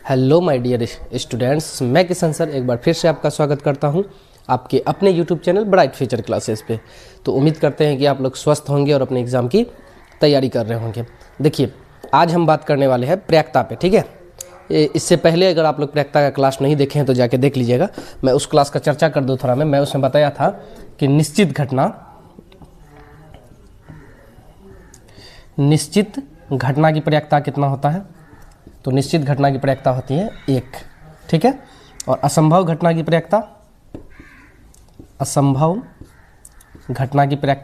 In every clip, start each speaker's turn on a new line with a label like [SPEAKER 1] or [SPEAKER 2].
[SPEAKER 1] Hello my dear students, मैं Kishan sir एक बार फिर से आपका स्वागत करता हूं आपके अपने YouTube channel bright future classes पे। तो उम्मीद करते हैं कि आप लोग स्वस्थ होंगे और अपने एग्ज़ाम की तैयारी कर रहे होंगे। देखिए, आज हम बात करने वाले हैं प्रयाक्ता पे, ठीक है। इससे पहले अगर आप लोग प्रयाक्ता का क्लास नहीं देखे हैं तो जाके देख लीजिएगा। मैं उस क्लास का चर्चा कर दूँ थोड़ा। मैं उसमें बताया था कि निश्चित घटना की प्रयाक्ता कितना होता है। तो निश्चित घटना की प्रयाक्ता होती है 1, ठीक है। और असंभव घटना की प्रयाक्ता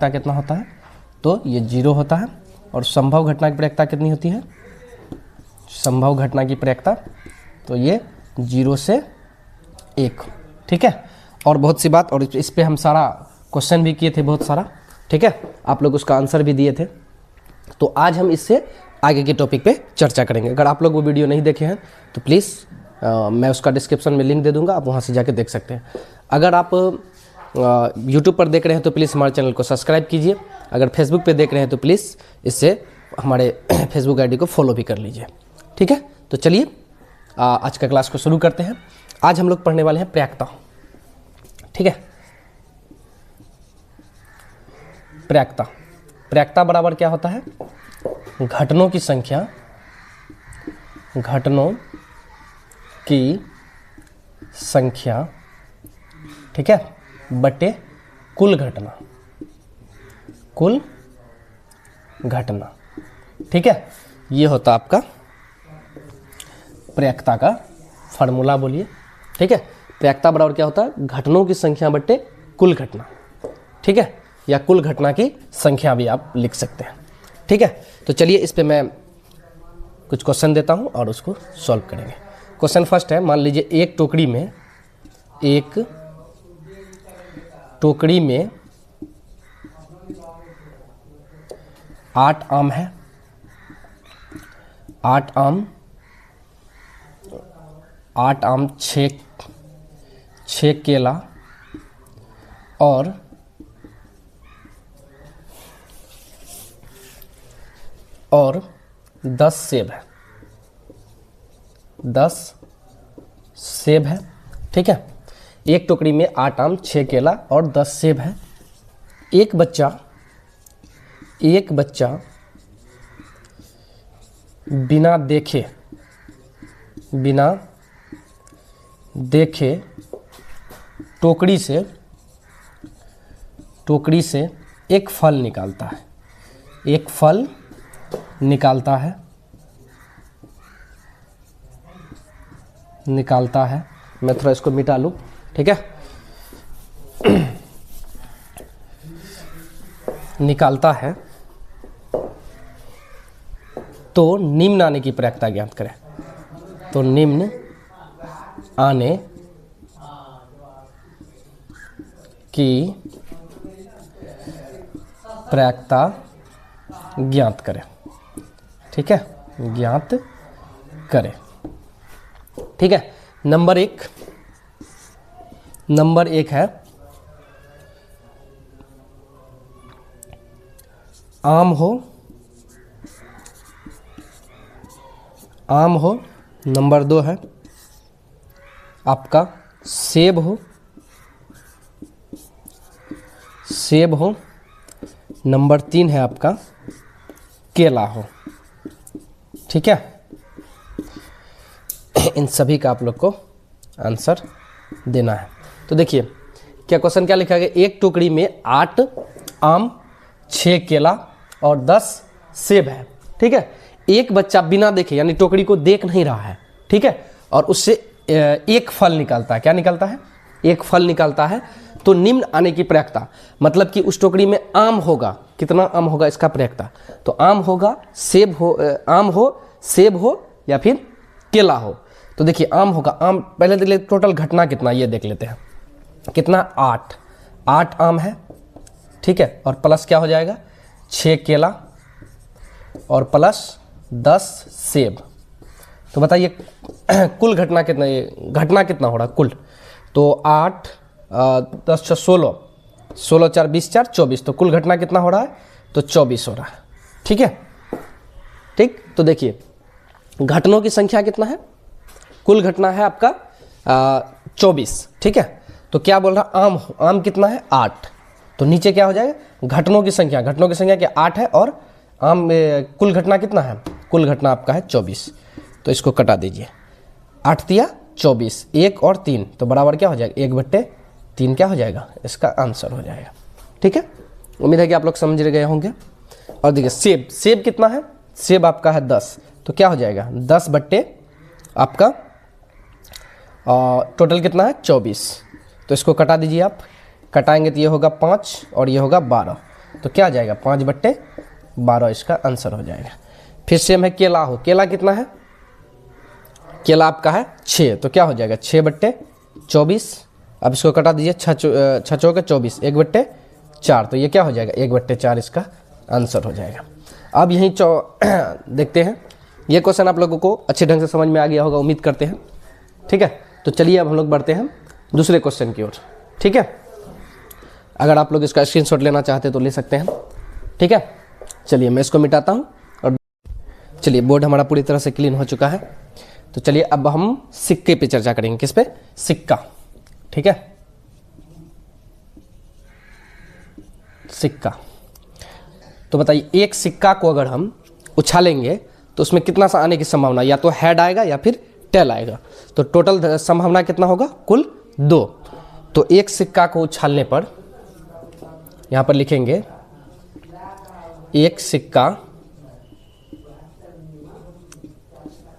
[SPEAKER 1] कितना होता है, तो ये 0 होता है। और संभव घटना की प्रयाक्ता कितनी होती है, संभव घटना की प्रयाक्ता तो ये 0 से 1, ठीक है। और बहुत सी बात, और इस पे हम सारा क्वेश्चन भी किए थे बहुत सारा, ठीक है। आप लोग उसका आंसर भी दिए थे। तो आज हम इससे आगे के टॉपिक पे चर्चा करेंगे। अगर आप लोग वो वीडियो नहीं देखे हैं तो प्लीज़ मैं उसका डिस्क्रिप्शन में लिंक दे दूंगा, आप वहाँ से जाके देख सकते हैं। अगर आप यूट्यूब पर देख रहे हैं तो प्लीज़ हमारे चैनल को सब्सक्राइब कीजिए। अगर फेसबुक पे देख रहे हैं तो प्लीज़ इससे हमारे फेसबुक आईडी को फॉलो भी कर लीजिए, ठीक है। तो चलिए आज का क्लास को शुरू करते हैं। आज हम लोग पढ़ने वाले हैं प्रयाक्ता, ठीक है। प्रयाक्ता बराबर क्या होता है, घटनों की संख्या, ठीक है, बटे कुल घटना, ठीक है। ये होता आपका प्रयाक्ता का फार्मूला, बोलिए, ठीक है। प्रयाक्ता बराबर क्या होता है, घटनों की संख्या बटे कुल घटना, ठीक है। या कुल घटना की संख्या भी आप लिख सकते हैं, ठीक है। तो चलिए इस पे मैं कुछ क्वेश्चन देता हूं और उसको सॉल्व करेंगे। क्वेश्चन फर्स्ट है, मान लीजिए एक टोकरी में 8 आम है, 8 आम 6 केला और 10 सेब है, ठीक है। एक टोकरी में 8 आम 6 केला और 10 सेब है। एक बच्चा बिना देखे टोकरी से एक फल निकालता है। मैं थोड़ा इसको मिटा लूँ, ठीक है। निकालता है तो निम्न आने की प्रयाक्ता ज्ञात करें। तो निम्न आने की प्रयाक्ता ज्ञात करें, ठीक है, ज्ञात करें, ठीक है। नंबर एक है, आम हो। नंबर 2 है आपका सेब हो। नंबर 3 है आपका केला हो, ठीक है। इन सभी का आप लोग को आंसर देना है। तो देखिए क्या क्वेश्चन क्या लिखा गया, एक टोकरी में 8 आम 6 केला और 10 सेब है, ठीक है। एक बच्चा बिना देखे, यानी टोकरी को देख नहीं रहा है, ठीक है, और उससे एक फल निकालता है। क्या निकालता है, एक फल निकालता है। तो निम्न आने की प्रयाक्ता मतलब कि उस टोकरी में आम होगा, कितना आम होगा इसका प्रयाक्ता। तो आम होगा, सेब हो या फिर केला हो। तो देखिए आम होगा, आम पहले देख लेते, टोटल घटना कितना ये देख लेते हैं। कितना, 8 आम है, ठीक है, और प्लस क्या हो जाएगा 6 केला और प्लस 10 सेब। तो बताइए कुल घटना कितना, ये घटना कितना हो रहा है कुल। तो 8 10 6 16, 16 4 20 4 24, तो कुल घटना कितना हो रहा है, तो 24 हो रहा है, ठीक है। ठीक, तो देखिए घटनों की संख्या कितना है कुल घटना है आपका 24, ठीक है। तो क्या बोल रहा, आम कितना है 8, तो नीचे क्या हो जाएगा घटनों की संख्या क्या 8 है, और आम कुल घटना कितना है, कुल घटना आपका है 24, तो इसको कटा दीजिए। 8 तिया 24, 1 और 3 तो बराबर क्या हो जाएगा 1/3 क्या हो जाएगा, इसका आंसर हो जाएगा, ठीक है। उम्मीद है कि आप लोग समझ गए होंगे। और देखिए सेब कितना है, सेब आपका है 10, तो क्या हो जाएगा 10 बट्टे आपका टोटल कितना है 24, तो इसको कटा दीजिए आप। कटाएंगे तो ये होगा 5 और ये होगा 12, तो क्या आ जाएगा 5/12 इसका आंसर हो जाएगा। फिर सेम है केला केला कितना है, केला आपका है 6, तो क्या हो जाएगा 6/24। अब इसको कटा दीजिए, 6 चौके 24, 1/4, तो ये क्या हो जाएगा 1/4 इसका आंसर हो जाएगा। अब यहीं देखते हैं, ये क्वेश्चन आप लोगों को अच्छे ढंग से समझ में आ गया होगा, उम्मीद करते हैं, ठीक है। तो चलिए अब हम लोग बढ़ते हैं दूसरे क्वेश्चन की ओर, ठीक है। अगर आप लोग इसका स्क्रीनशॉट लेना चाहते हैं तो ले सकते हैं, ठीक है। चलिए मैं इसको मिटाता हूँ, और चलिए बोर्ड हमारा पूरी तरह से क्लीन हो चुका है। तो चलिए अब हम सिक्के पे चर्चा करेंगे, किस पे, सिक्का, ठीक है। सिक्का, तो बताइए एक सिक्का को अगर हम उछालेंगे तो उसमें कितना सा आने की संभावना, या तो हेड आएगा या फिर टेल आएगा। तो टोटल संभावना कितना होगा, कुल 2। तो एक सिक्का को उछालने पर यहां पर लिखेंगे एक सिक्का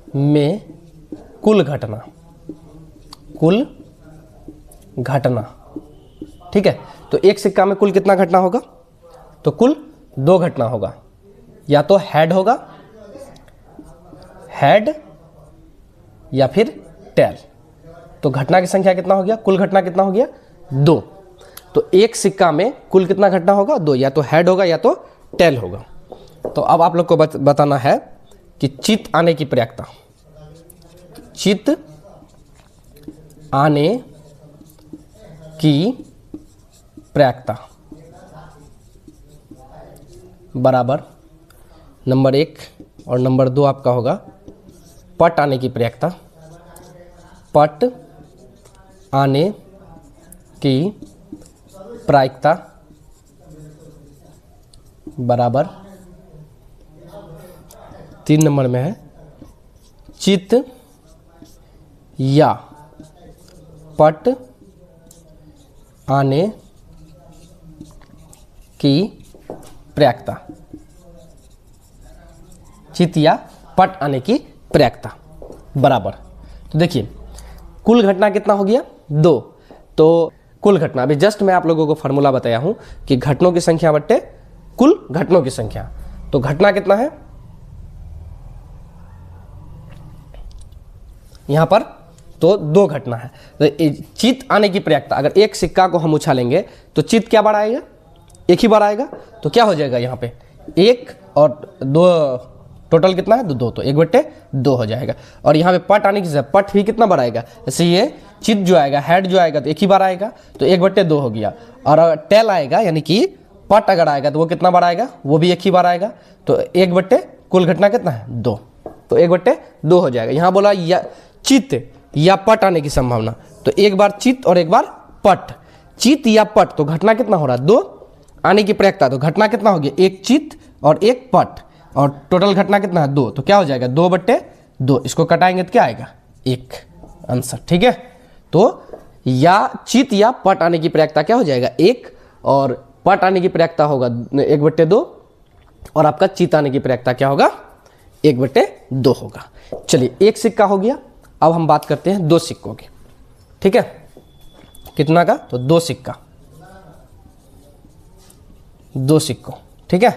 [SPEAKER 1] में कुल घटना, ठीक है। तो एक सिक्का में कुल कितना घटना होगा, तो कुल 2 घटना होगा, या तो हेड होगा, हेड या फिर टेल। तो घटना की संख्या कितना हो गया, कुल घटना कितना हो गया 2। तो एक सिक्का में कुल कितना घटना होगा 2, या तो हेड होगा या तो टेल होगा। तो अब आप लोग को बताना है कि चित आने की प्रयाक्ता, चित आने की प्रयाक्ता बराबर नंबर 1 और नंबर 2 आपका होगा पट आने की प्रयाक्ता, पट आने की प्रायिकता बराबर 3 नंबर में है चित या पट आने की प्रयाक्ता, चित या पट आने की प्रयाक्ता बराबर। तो देखिए कुल घटना कितना हो गया 2, तो कुल घटना, अभी जस्ट मैं आप लोगों को फार्मूला बताया हूं कि घटनों की संख्या बट्टे कुल घटनों की संख्या। तो घटना कितना है यहां पर, तो 2 घटना है। तो चित आने की प्रयाक्ता, अगर एक सिक्का को हम उछालेंगे तो चित क्या बार आएगा, एक ही बार आएगा। तो क्या हो जाएगा यहाँ पे 1 और 2, टोटल कितना है 2, तो 1/2 हो जाएगा। और यहाँ पे पट आने की, पट भी कितना बार आएगा, जैसे ये चित जो आएगा, हेड जो आएगा तो एक ही बार आएगा, तो 1/2 हो गया। और अगर टेल आएगा यानी कि पट अगर आएगा तो वो कितना बार आएगा, वो भी एक ही बार आएगा। तो 1/, कुल घटना कितना है 2, तो 1/2 हो जाएगा। यहाँ बोला या चित या पट आने की संभावना, तो एक बार चित और एक बार पट, चित या पट, तो घटना कितना हो रहा है 2 आने की प्रयाक्ता, तो घटना कितना हो गया, एक चित और एक पट, और टोटल घटना कितना है 2, तो क्या हो जाएगा 2/2। इसको कटाएंगे तो क्या आएगा 1 आंसर, ठीक है। तो या चित या पट आने की प्रयाक्ता क्या हो जाएगा 1, और पट आने की प्रयाक्ता होगा 1/2, और आपका चित आने की प्रयाक्ता क्या होगा 1/2 होगा। चलिए एक सिक्का हो गया। अब हम बात करते हैं 2 सिक्कों की, ठीक है। कितना का, तो 2 सिक्का, 2 सिक्कों, ठीक है।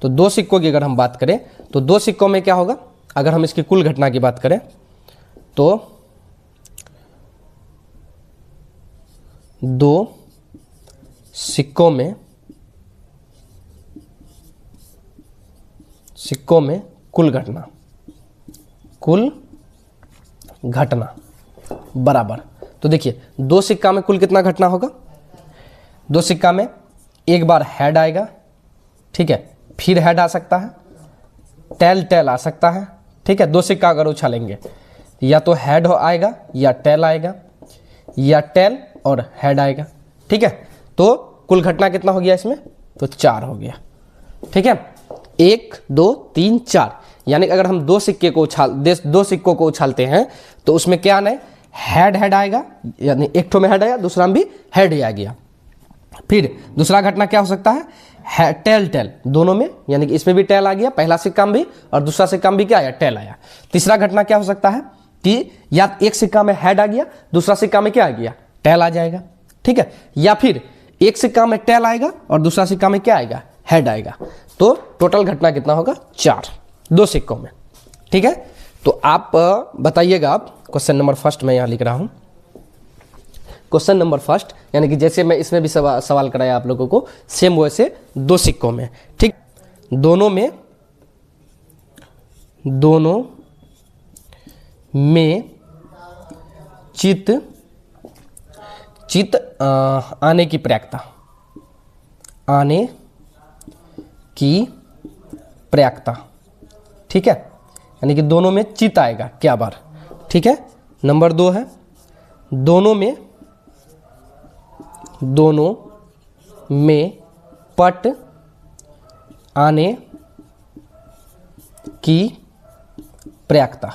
[SPEAKER 1] तो 2 सिक्कों की अगर हम बात करें तो 2 सिक्कों में क्या होगा, अगर हम इसकी कुल घटना की बात करें तो 2 सिक्कों में कुल घटना बराबर। तो देखिए 2 सिक्का में कुल कितना घटना होगा, 2 सिक्का में एक बार हेड आएगा, ठीक है, फिर हेड आ सकता है, टेल आ सकता है, ठीक है। 2 सिक्का अगर उछालेंगे या तो हेड आएगा या टेल आएगा, या टेल और हेड आएगा। ठीक है, तो कुल घटना कितना हो गया इसमें, तो 4 हो गया। ठीक है, 1 2 3 4, यानी अगर हम दो सिक्कों को उछालते हैं तो उसमें क्या आना है, हेड आएगा, यानी एक ठो में हेड आया, दूसरा में भी हेड ही आ गया। फिर दूसरा घटना क्या हो सकता है, टेल दोनों में, यानी कि इसमें भी टेल आ गया, पहला सिक्का में भी और दूसरा सिक्का में भी क्या आया, टेल आया। तीसरा घटना क्या हो सकता है कि या एक सिक्का में हेड आ गया, दूसरा सिक्का में क्या आ गया, टेल आ जाएगा। ठीक है, या फिर एक सिक्का में टेल आएगा और दूसरा सिक्का में क्या आएगा, हेड आएगा। तो टोटल घटना कितना होगा, 4, दो सिक्कों में। ठीक है, तो आप बताइएगा। आप क्वेश्चन नंबर फर्स्ट में यहाँ लिख रहा हूँ, क्वेश्चन नंबर फर्स्ट, यानी कि जैसे मैं इसमें भी सवाल कराया आप लोगों को, सेम वैसे दो सिक्कों में। ठीक, दोनों में चित आने की प्रयाक्ता। ठीक है, यानी कि दोनों में चित आएगा क्या बार। ठीक है, नंबर 2 है दोनों में पट आने की प्रयाक्ता।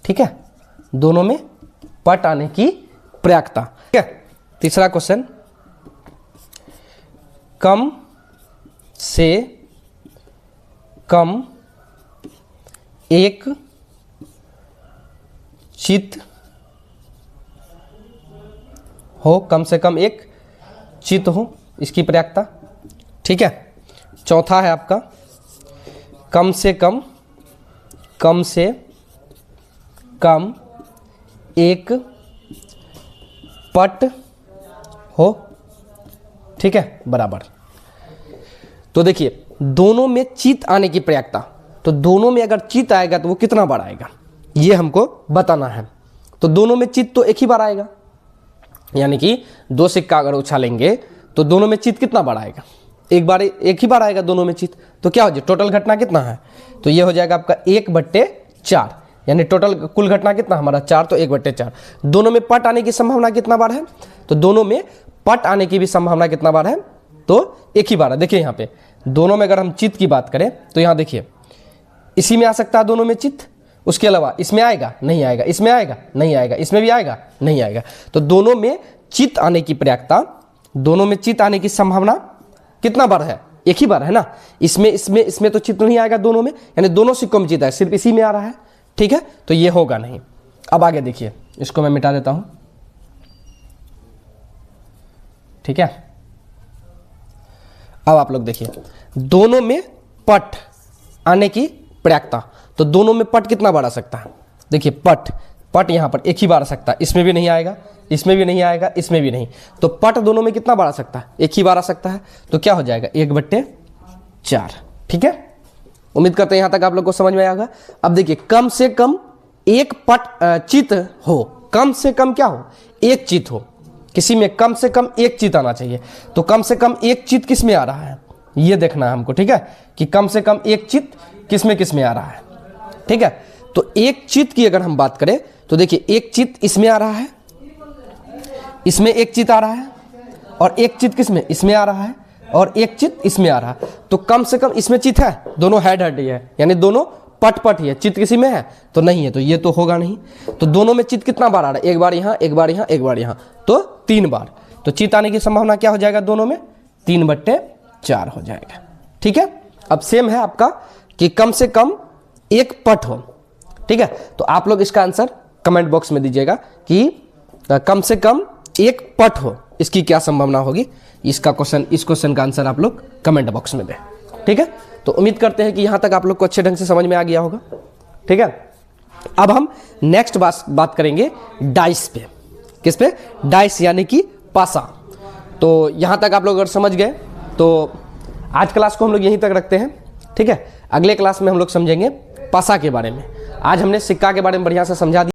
[SPEAKER 1] ठीक है, दोनों में पट आने की प्रयाक्ता। ठीक है, तीसरा क्वेश्चन, कम से कम एक चित हो, कम से कम एक चित हो, इसकी प्रयाक्ता। ठीक है, चौथा है आपका, कम से कम एक पट हो। ठीक है, बराबर। तो देखिए, दोनों में चित आने की प्रयाक्ता, तो दोनों में अगर चित आएगा तो वो कितना बार आएगा, ये हमको बताना है। तो दोनों में चित तो एक ही बार आएगा, यानी कि दो सिक्का अगर उछालेंगे तो दोनों में चित कितना बार आएगा, एक ही बार आएगा दोनों में चित। तो क्या हो जाए, टोटल घटना कितना है, तो ये हो जाएगा आपका 1/4, यानी टोटल कुल घटना कितना हमारा 4, तो 1/4। दोनों में पट आने की संभावना कितना बार है, तो दोनों में पट आने की भी संभावना कितना बार है, तो एक ही बार है। देखिए यहाँ पे दोनों में अगर हम चित की बात करें तो यहाँ देखिए, इसी में आ सकता है दोनों में चित, उसके अलावा इसमें आएगा नहीं आएगा, इसमें आएगा नहीं आएगा, इसमें भी आएगा नहीं आएगा। तो दोनों में चित आने की प्रयाक्ता, दोनों में चित आने की संभावना कितना बार है, एक ही बार है ना। इसमें तो चित नहीं आएगा दोनों में, यानी दोनों सिक्कों में चित है, सिर्फ इसी में आ रहा है। ठीक है, तो ये होगा नहीं। अब आगे देखिए, इसको मैं मिटा देता हूं। ठीक है, अब आप लोग देखिए, दोनों में पट आने की प्रयाक्ता, तो दोनों में पट कितना बार आ सकता है, देखिए पट यहां पर एक ही बार आ सकता है, इसमें भी नहीं आएगा, इसमें भी नहीं आएगा, इसमें भी नहीं। तो पट दोनों में कितना बार आ सकता है, एक ही बार आ सकता है। तो क्या हो जाएगा, 1/4। ठीक है, उम्मीद करते हैं यहां तक आप लोग को समझ में आएगा। अब देखिए, कम से कम एक पट चित हो, कम से कम क्या हो, एक चित हो, किसी में कम से कम एक चित आना चाहिए। तो कम से कम एक चित किस में आ रहा है, ये देखना है हमको। ठीक है, कि कम से कम एक चित किस में आ रहा है। ठीक है, तो एक चित की अगर हम बात करें तो देखिए, एक चित इसमें आ रहा है, इसमें एक चित आ रहा है, और एक चित किसमें, इसमें आ रहा है, और एक चित इसमें आ रहा है। तो कम से कम इसमें चित है, दोनों हेड ही है, यानी दोनों पट ही है, चित किसी में है तो नहीं है, तो ये तो होगा नहीं। तो दोनों में चित कितना बार आ रहा है, एक बार यहाँ, एक बार यहाँ, एक बार यहाँ, तो 3 बार। तो चित आने की संभावना क्या हो जाएगा, दोनों में 3/4 हो जाएगा। ठीक है, अब सेम है आपका कि कम से कम एक पट हो। ठीक है, तो आप लोग इसका आंसर कमेंट बॉक्स में दीजिएगा कि कम से कम एक पट हो, इसकी क्या संभावना होगी। इस क्वेश्चन का आंसर आप लोग कमेंट बॉक्स में दें। ठीक है, तो उम्मीद करते हैं कि यहां तक आप लोग को अच्छे ढंग से समझ में आ गया होगा। ठीक है, अब हम नेक्स्ट बात करेंगे डाइस पे। किस पे, डाइस यानी कि पासा। तो यहां तक आप लोग अगर समझ गए तो आज क्लास को हम लोग यहीं तक रखते हैं। ठीक है, अगले क्लास में हम लोग समझेंगे पासा के बारे में। आज हमने सिक्का के बारे में बढ़िया से समझा दिया।